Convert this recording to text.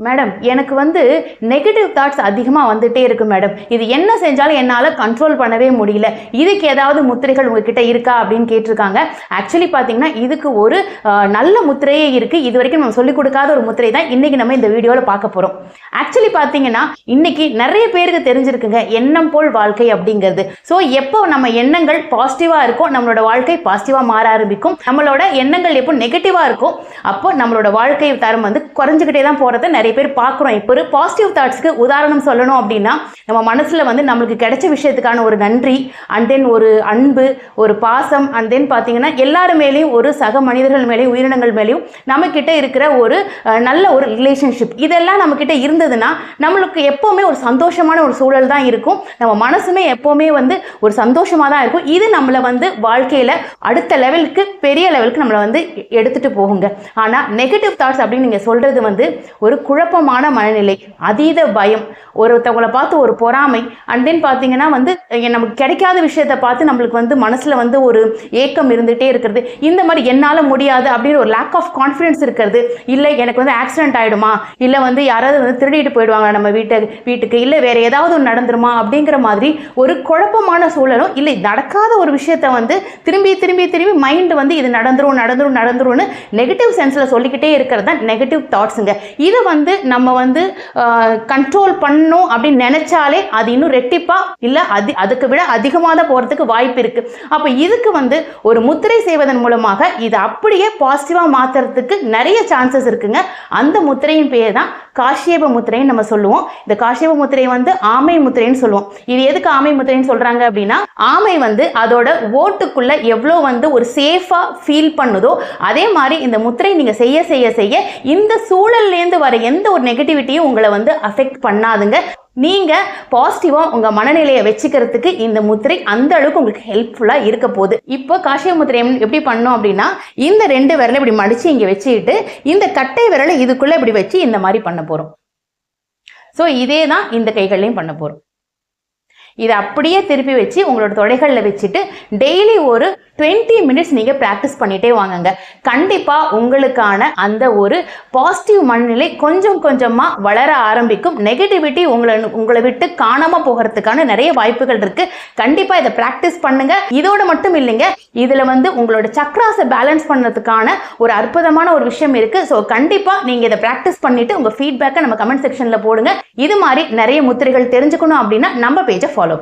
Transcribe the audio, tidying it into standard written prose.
Madam எனக்கு வந்து negative thoughts அதிகமாக வந்துட்டே இருக்கு மேடம். இது என்ன செஞ்சாலும் என்னால் கண்ட்ரோல் பண்ணவே முடியல. இதுக்கு ஏதாவது முத்திரைகள் உங்ககிட்ட இருக்கா அப்படின்னு கேட்டிருக்காங்க. ஆக்சுவலி பார்த்தீங்கன்னா இதுக்கு ஒரு நல்ல முத்திரையே இருக்குது. இது வரைக்கும் நம்ம சொல்லிக் கொடுக்காத ஒரு முத்திரை தான் இன்றைக்கி நம்ம இந்த வீடியோவில் பார்க்க போகிறோம். ஆக்சுவலி பார்த்தீங்கன்னா இன்னைக்கு நிறைய பேருக்கு தெரிஞ்சிருக்குங்க எண்ணம் போல் வாழ்க்கை அப்படிங்கிறது. ஸோ எப்போ நம்ம எண்ணங்கள் பாசிட்டிவாக இருக்கும் நம்மளோட வாழ்க்கை பாசிட்டிவாக மாற ஆரம்பிக்கும். நம்மளோட எண்ணங்கள் எப்போ நெகட்டிவாக இருக்கும் அப்போ நம்மளோட வாழ்க்கை தரம் வந்து குறைஞ்சிக்கிட்டே தான் போகிறத நிறைய பேர் பார்க்குறோம். இப்போ ஒரு பாசிட்டிவ் தாட்ஸ்க்கு உதாரணம் சொல்லணும் அப்படின்னா நம்ம மனசில் வந்து நம்மளுக்கு கிடைச்ச விஷயத்துக்கான ஒரு நன்றி அண்ட் தென் ஒரு அன்பு ஒரு பாசம் அண்ட் தென் பார்த்தீங்கன்னா எல்லாரு மேலேயும் ஒரு சக மனிதர்கள் மேலேயும் உயிரினங்கள் மேலேயும் நம்மக்கிட்ட இருக்கிற ஒரு நல்ல ஒரு ரிலேஷன்ஷிப் இதெல்லாம் நம்மக்கிட்ட இருந்ததுன்னா நம்மளுக்கு எப்போவுமே ஒரு சந்தோஷமான ஒரு சூழல் தான் இருக்கும். நம்ம மனசுமே எப்போவுமே வந்து ஒரு சந்தோஷமாக தான் இருக்கும். இது நம்மளை வந்து வாழ்க்கையில் அடுத்த லெவலுக்கு பெரிய லெவலுக்கு நம்மளை வந்து எடுத்துகிட்டு போகுங்க. ஆனால் நெகட்டிவ் தாட்ஸ் அப்படின்னு நீங்கள் சொல்கிறது வந்து ஒரு குழப்பமான மனநிலை, அதீத பயம், ஒருத்தவங்களை பார்த்து ஒரு பொறாமை அண்ட் தென் பார்த்தீங்கன்னா வந்து நமக்கு கிடைக்காத விஷயத்தை பார்த்து நம்மளுக்கு வந்து மனசில் வந்து ஒரு ஏக்கம் இருந்துகிட்டே இருக்கிறது. இந்த மாதிரி என்னால் முடியாது அப்படின்னு ஒரு லேக் ஆஃப் கான்ஃபிடன்ஸ் இருக்கிறது. இல்லை எனக்கு வந்து ஆக்சிடென்ட் ஆகிடுமா, இல்லை வந்து யாராவது வந்து திருடிட்டு போயிடுவாங்க நம்ம வீட்டுக்கு, இல்லை வேறு ஏதாவது ஒன்று நடந்துருமா அப்படிங்கிற மாதிரி ஒரு குழப்பமான சூழலும், இல்லை நடக்காத ஒரு விஷயத்தை வந்து திரும்பி திரும்பி திரும்பி மைண்டு வந்து இது நடந்துரும்னு நெகட்டிவ் சென்ஸில் சொல்லிக்கிட்டே இருக்கிறது தான் நெகட்டிவ் தாட்ஸுங்க. இது வந்து நம்ம வந்து கண்ட்ரோல் பண்ணணும் அப்படின்னு நினைச்சாலே அது இன்னும் ரெட்டிப்பா இல்லை அதுக்கு விட அதிகமாக தான் போகிறதுக்கு வாய்ப்பு இருக்கு. அப்போ இதுக்கு வந்து ஒரு முத்திரை செய்வதன் மூலமாக இதை அப்படியே பாசிட்டிவாக மாற்றுறதுக்கு நிறைய சான்சஸ் இருக்குங்க. அந்த முத்திரையின் பேர் தான் காஷ்யப முத்திரைன்னு நம்ம சொல்லுவோம். இந்த காஷ்யப முத்திரையை வந்து ஆமை முத்திரைன்னு சொல்லுவோம். இது எதுக்கு ஆமை முத்திரைன்னு சொல்றாங்க அப்படின்னா ஆமை வந்து அதோட ஓட்டுக்குள்ள எவ்வளோ வந்து ஒரு சேஃபா ஃபீல் பண்ணுதோ அதே மாதிரி இந்த முத்திரை நீங்க செய்ய செய்ய செய்ய இந்த சூழல்லேருந்து வர எந்த ஒரு நெகட்டிவிட்டியும் உங்களை வந்து அஃபெக்ட் பண்ணாதுங்க. நீங்க பாசிட்டிவா உங்க மனநிலையை வச்சுக்கிறதுக்கு இந்த முத்திரை அந்த அளவுக்கு உங்களுக்கு ஹெல்ப்ஃபுல்லா இருக்க போகுது. இப்போ காஷ்யப முத்திரை எப்படி பண்ணோம் அப்படின்னா இந்த 2 விரலை இப்படி மடிச்சு இங்க வச்சுக்கிட்டு இந்த கட்டை விரலை இதுக்குள்ள இப்படி வச்சு இந்த மாதிரி பண்ண போறோம். ஸோ இதே தான் இந்த கைகள்லையும் பண்ண போறோம். இதை அப்படியே திருப்பி வச்சு உங்களோட தொடைகளில் வச்சுட்டு டெய்லி ஒரு 20 மினிட்ஸ் நீங்கள் ப்ராக்டிஸ் பண்ணிகிட்டே வாங்குங்க. கண்டிப்பாக உங்களுக்கான அந்த ஒரு பாசிட்டிவ் மனநிலை கொஞ்சம் கொஞ்சமாக வளர ஆரம்பிக்கும். நெகட்டிவிட்டி உங்களை விட்டு காணாமல் போகிறதுக்கான நிறைய வாய்ப்புகள் இருக்குது. கண்டிப்பாக இதை ப்ராக்டிஸ் பண்ணுங்கள். இதோடு மட்டும் இல்லைங்க, இதில் வந்து உங்களோட சக்ராஸை பேலன்ஸ் பண்ணுறதுக்கான ஒரு அற்புதமான ஒரு விஷயம் இருக்குது. ஸோ கண்டிப்பாக நீங்கள் இதை ப்ராக்டிஸ் பண்ணிவிட்டு உங்கள் ஃபீட்பேக்கை நம்ம கமெண்ட் செக்ஷனில் போடுங்க. இது மாதிரி நிறைய முத்திரைகள் தெரிஞ்சுக்கணும் அப்படின்னா நம்ம பேஜை ஃபாலோ பண்ணுங்க.